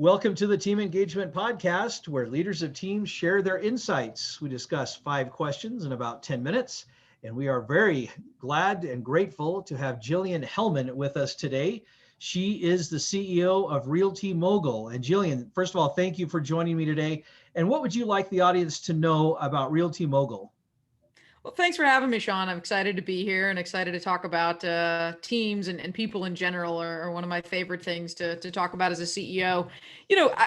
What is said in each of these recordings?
Welcome to the Team Engagement Podcast, where leaders of teams share their insights. We discuss 5 questions in about 10 minutes, and we are very glad and grateful to have Jilliene Helman with us today. She is the CEO of RealtyMogul. And Jilliene, first of all, thank you for joining me today. And what would you like the audience to know about RealtyMogul? Well, thanks for having me, Sean. I'm excited to be here and excited to talk about teams and people in general are one of my favorite things to talk about as a CEO.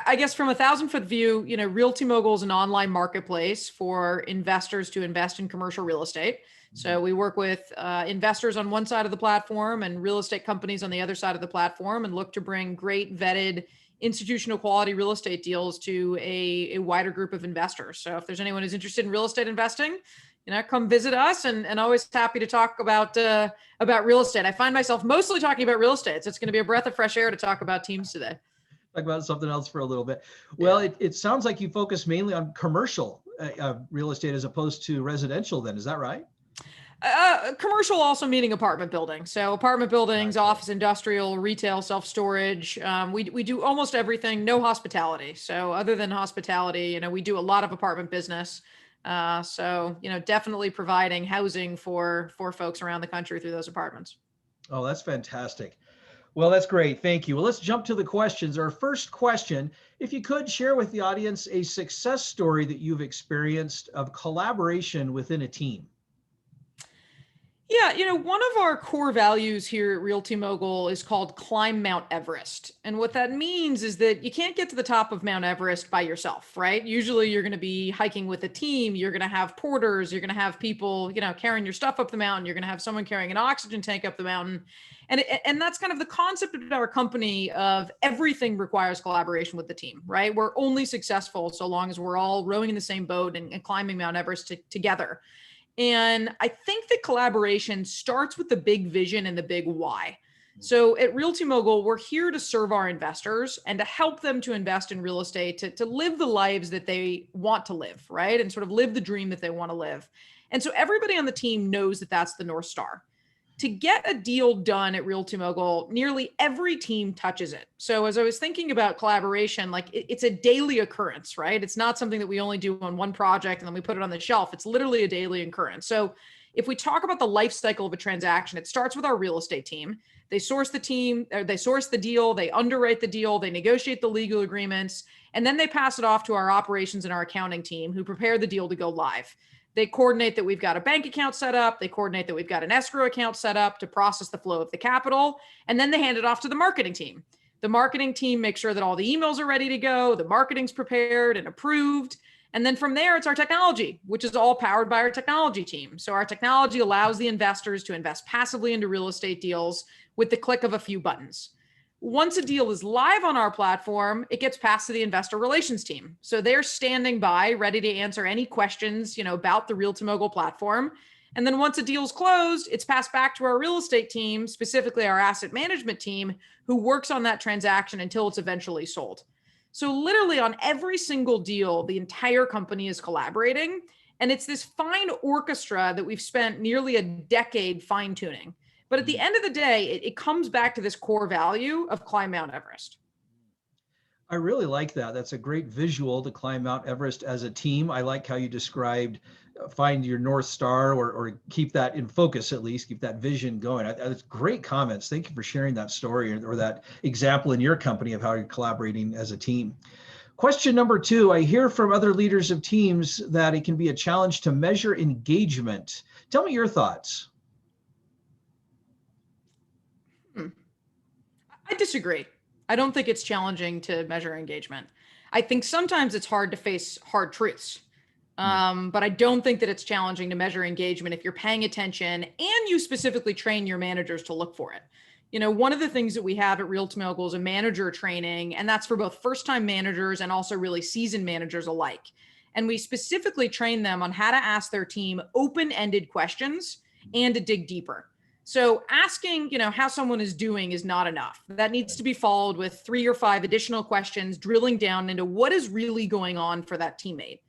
I guess from a 1,000-foot view, RealtyMogul is an online marketplace for investors to invest in commercial real estate. So we work with investors on one side of the platform and real estate companies on the other side of the platform and look to bring great vetted institutional quality real estate deals to a wider group of investors. So if there's anyone who's interested in real estate investing, come visit us and always happy to talk about real estate. I find myself mostly talking about real estate. So it's going to be a breath of fresh air to talk about teams today. Talk about something else for a little bit. Well, it sounds like you focus mainly on commercial real estate as opposed to residential then. Is that right? Commercial also meaning apartment buildings. So apartment buildings, office, industrial, retail, self-storage. We do almost everything, no hospitality. So other than hospitality, we do a lot of apartment business. So definitely providing housing for folks around the country through those apartments. Oh, that's fantastic. Well, that's great. Thank you. Well, let's jump to the questions. Our first question, if you could share with the audience a success story that you've experienced of collaboration within a team. Yeah, one of our core values here at RealtyMogul is called Climb Mount Everest. And what that means is that you can't get to the top of Mount Everest by yourself, right? Usually you're going to be hiking with a team. You're going to have porters. You're going to have people, carrying your stuff up the mountain. You're going to have someone carrying an oxygen tank up the mountain. And that's kind of the concept of our company of everything requires collaboration with the team, right? We're only successful so long as we're all rowing in the same boat and climbing Mount Everest together. And I think that collaboration starts with the big vision and the big why. So at RealtyMogul, we're here to serve our investors and to help them to invest in real estate, to live the lives that they want to live, right? And sort of live the dream that they want to live. And so everybody on the team knows that that's the North Star. To get a deal done at RealtyMogul, nearly every team touches it. So as I was thinking about collaboration, like it's a daily occurrence, right? It's not something that we only do on one project and then we put it on the shelf. It's literally a daily occurrence. So if we talk about the life cycle of a transaction, it starts with our real estate team. They source the team, or they source the deal, they underwrite the deal, they negotiate the legal agreements, and then they pass it off to our operations and our accounting team who prepare the deal to go live. They coordinate that we've got a bank account set up. They coordinate that we've got an escrow account set up to process the flow of the capital. And then they hand it off to the marketing team. The marketing team makes sure that all the emails are ready to go. The marketing's prepared and approved. And then from there, it's our technology, which is all powered by our technology team. So our technology allows the investors to invest passively into real estate deals with the click of a few buttons. Once a deal is live on our platform, it gets passed to the investor relations team. So they're standing by, ready to answer any questions, about the RealtyMogul platform. And then once a deal is closed, it's passed back to our real estate team, specifically our asset management team, who works on that transaction until it's eventually sold. So literally on every single deal, the entire company is collaborating. And it's this fine orchestra that we've spent nearly a decade fine-tuning. But at the end of the day, it comes back to this core value of climb Mount Everest. I really like that. That's a great visual to climb Mount Everest as a team. I like how you described find your North Star or keep that in focus, at least keep that vision going. That's great comments. Thank you for sharing that story or that example in your company of how you're collaborating as a team. Question number 2, I hear from other leaders of teams that it can be a challenge to measure engagement. Tell me your thoughts. I disagree. I don't think it's challenging to measure engagement. I think sometimes it's hard to face hard truths. But I don't think that it's challenging to measure engagement if you're paying attention and you specifically train your managers to look for it. One of the things that we have at RealtyMogul is a manager training, and that's for both first-time managers and also really seasoned managers alike. And we specifically train them on how to ask their team open-ended questions and to dig deeper. So asking, how someone is doing is not enough. That needs to be followed with 3 or 5 additional questions, drilling down into what is really going on for that teammate.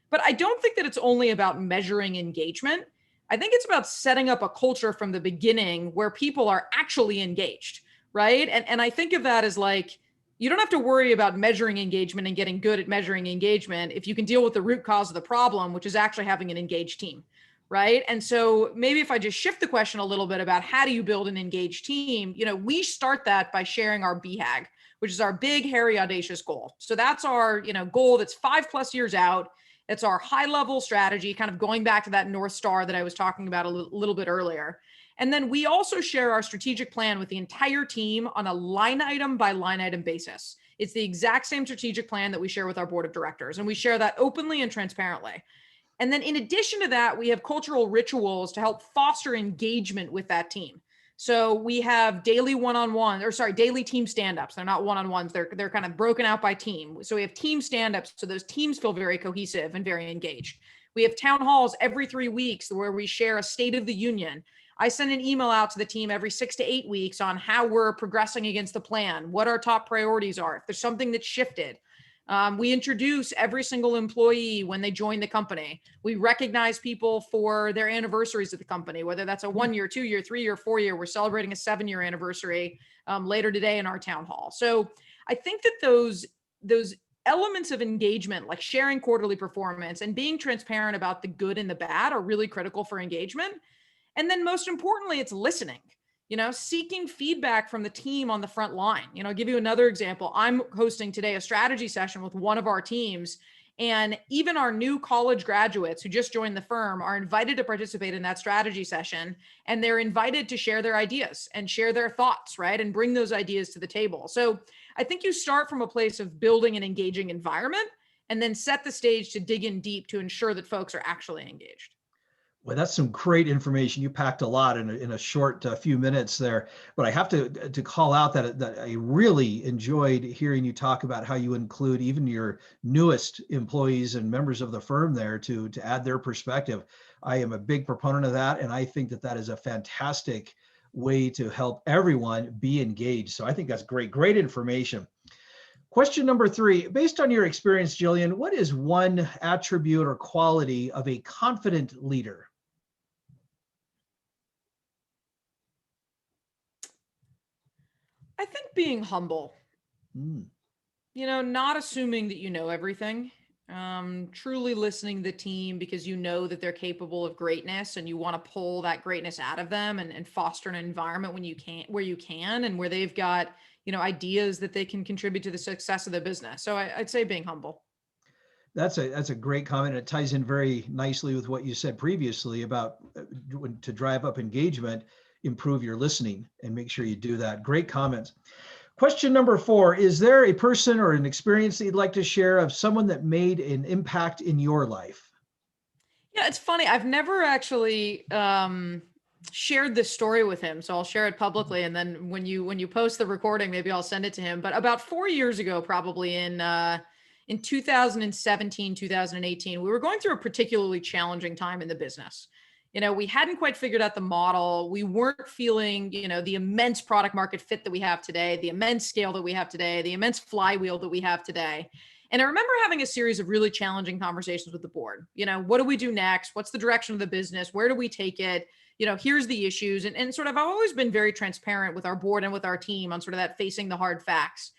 But I don't think that it's only about measuring engagement. I think it's about setting up a culture from the beginning where people are actually engaged, right? And I think of that as like, you don't have to worry about measuring engagement and getting good at measuring engagement if you can deal with the root cause of the problem, which is actually having an engaged team, right? And so maybe if I just shift the question a little bit about how do you build an engaged team, we start that by sharing our BHAG, which is our big, hairy, audacious goal. So that's our, goal that's 5+ years out. It's our high level strategy, kind of going back to that North Star that I was talking about a little bit earlier. And then we also share our strategic plan with the entire team on a line item by line item basis. It's the exact same strategic plan that we share with our board of directors, and we share that openly and transparently. And then in addition to that, we have cultural rituals to help foster engagement with that team. So we have daily daily team stand-ups. They're not one-on-ones. They're kind of broken out by team. So we have team stand-ups. So those teams feel very cohesive and very engaged. We have town halls every 3 weeks where we share a state of the union. I send an email out to the team every 6 to 8 weeks on how we're progressing against the plan, what our top priorities are, if there's something that's shifted. We introduce every single employee when they join the company. We recognize people for their anniversaries at the company, whether that's a 1 year, 2 year, 3 year, 4 year. We're celebrating a 7-year anniversary later today in our town hall. So I think that those elements of engagement, like sharing quarterly performance and being transparent about the good and the bad, are really critical for engagement. And then most importantly, it's listening, seeking feedback from the team on the front line. I'll give you another example. I'm hosting today a strategy session with one of our teams, and even our new college graduates who just joined the firm are invited to participate in that strategy session, and they're invited to share their ideas and share their thoughts, right? And bring those ideas to the table. So I think you start from a place of building an engaging environment and then set the stage to dig in deep to ensure that folks are actually engaged. Well, that's some great information. You packed a lot in a short few minutes there. But I have to call out that I really enjoyed hearing you talk about how you include even your newest employees and members of the firm there to add their perspective. I am a big proponent of that, and I think that is a fantastic way to help everyone be engaged. So I think that's great information. Question number 3, based on your experience, Jilliene, what is one attribute or quality of a confident leader? I think being humble, not assuming that you know everything, truly listening to the team because you know that they're capable of greatness and you want to pull that greatness out of them and foster an environment where you can and where they've got, ideas that they can contribute to the success of the business. So I'd say being humble. That's a great comment. It ties in very nicely with what you said previously about to drive up engagement, improve your listening and make sure you do that. Great comments. Question number 4, is there a person or an experience that you'd like to share of someone that made an impact in your life? Yeah, it's funny. I've never actually shared this story with him, so I'll share it publicly. And then when you post the recording, maybe I'll send it to him. But about 4 years ago, probably in 2017, 2018, we were going through a particularly challenging time in the business. We hadn't quite figured out the model. We weren't feeling, the immense product market fit that we have today, the immense scale that we have today, the immense flywheel that we have today. And I remember having a series of really challenging conversations with the board. What do we do next? What's the direction of the business? Where do we take it? Here's the issues. And sort of, I've always been very transparent with our board and with our team on sort of that facing the hard facts.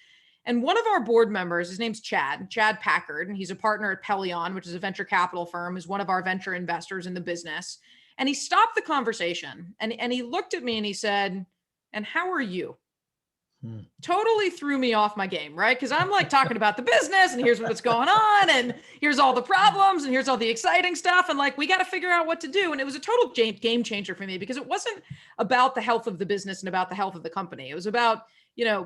And one of our board members, his name's Chad Packard, and he's a partner at Pelion, which is a venture capital firm, is one of our venture investors in the business. And he stopped the conversation and he looked at me and he said, "And how are you?" Totally threw me off my game, right? Because I'm like talking about the business and here's what's going on and here's all the problems and here's all the exciting stuff. And like, we got to figure out what to do. And it was a total game changer for me because it wasn't about the health of the business and about the health of the company. It was about,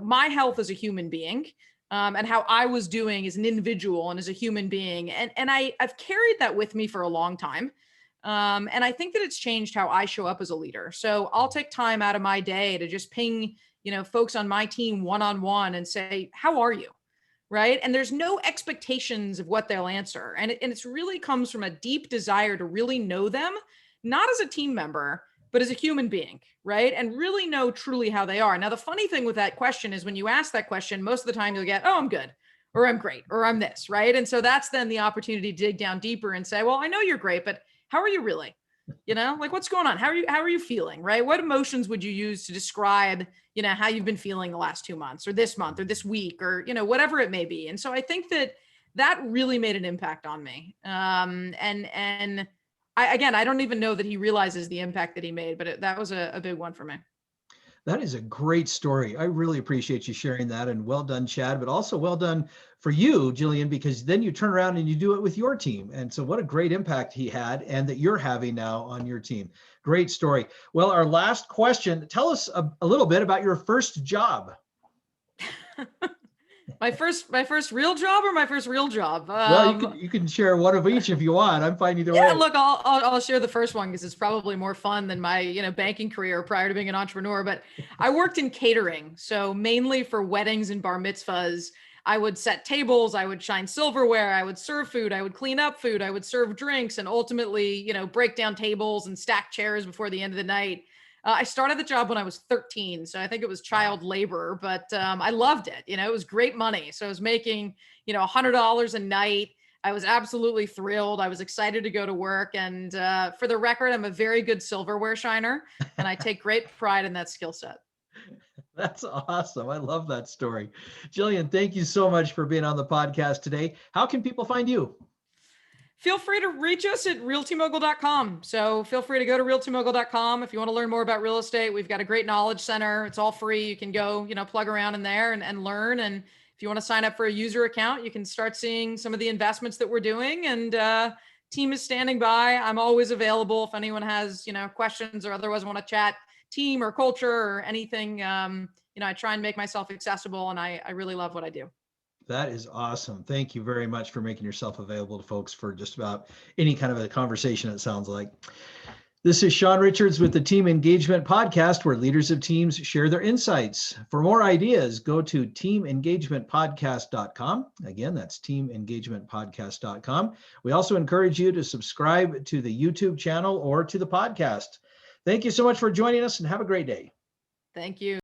my health as a human being. And how I was doing as an individual and as a human being. And I've carried that with me for a long time. And I think that it's changed how I show up as a leader. So I'll take time out of my day to just ping, folks on my team one-on-one and say, "How are you?" Right. And there's no expectations of what they'll answer. And it's really comes from a deep desire to really know them, not as a team member, but as a human being. Right. And really know truly how they are. Now, the funny thing with that question is when you ask that question, most of the time you'll get, "Oh, I'm good," or "I'm great," or "I'm this." Right. And so that's then the opportunity to dig down deeper and say, "Well, I know you're great, but how are you really? Like what's going on? How are you feeling?" Right? What emotions would you use to describe, how you've been feeling the last 2 months or this month or this week or, whatever it may be. And so I think that really made an impact on me. And I don't even know that he realizes the impact that he made, but that was a big one for me. That is a great story. I really appreciate you sharing that, and well done, Chad, but also well done for you, Jilliene, because then you turn around and you do it with your team. And so what a great impact he had and that you're having now on your team. Great story. Well, our last question, tell us a little bit about your first job. My first real job or my first real job? Well, you can share one of each if you want. I'm fine either way. Yeah, look, I'll share the first one because it's probably more fun than my banking career prior to being an entrepreneur. But I worked in catering, so mainly for weddings and bar mitzvahs. I would set tables, I would shine silverware, I would serve food, I would clean up food, I would serve drinks, and ultimately, break down tables and stack chairs before the end of the night. I started the job when I was 13, so I think it was child labor, but I loved it. It was great money. So I was making, $100 a night. I was absolutely thrilled. I was excited to go to work. And for the record, I'm a very good silverware shiner, and I take great pride in that skill set. That's awesome. I love that story. Jilliene, thank you so much for being on the podcast today. How can people find you? Feel free to reach us at RealtyMogul.com. So feel free to go to RealtyMogul.com. If you want to learn more about real estate, we've got a great knowledge center. It's all free. You can go, plug around in there and learn. And if you want to sign up for a user account, you can start seeing some of the investments that we're doing. And team is standing by. I'm always available if anyone has, questions or otherwise want to chat team or culture or anything. I try and make myself accessible, and I really love what I do. That is awesome. Thank you very much for making yourself available to folks for just about any kind of a conversation, it sounds like. This is Sean Richards with the Team Engagement Podcast, where leaders of teams share their insights. For more ideas, go to teamengagementpodcast.com. Again, that's teamengagementpodcast.com. We also encourage you to subscribe to the YouTube channel or to the podcast. Thank you so much for joining us, and have a great day. Thank you.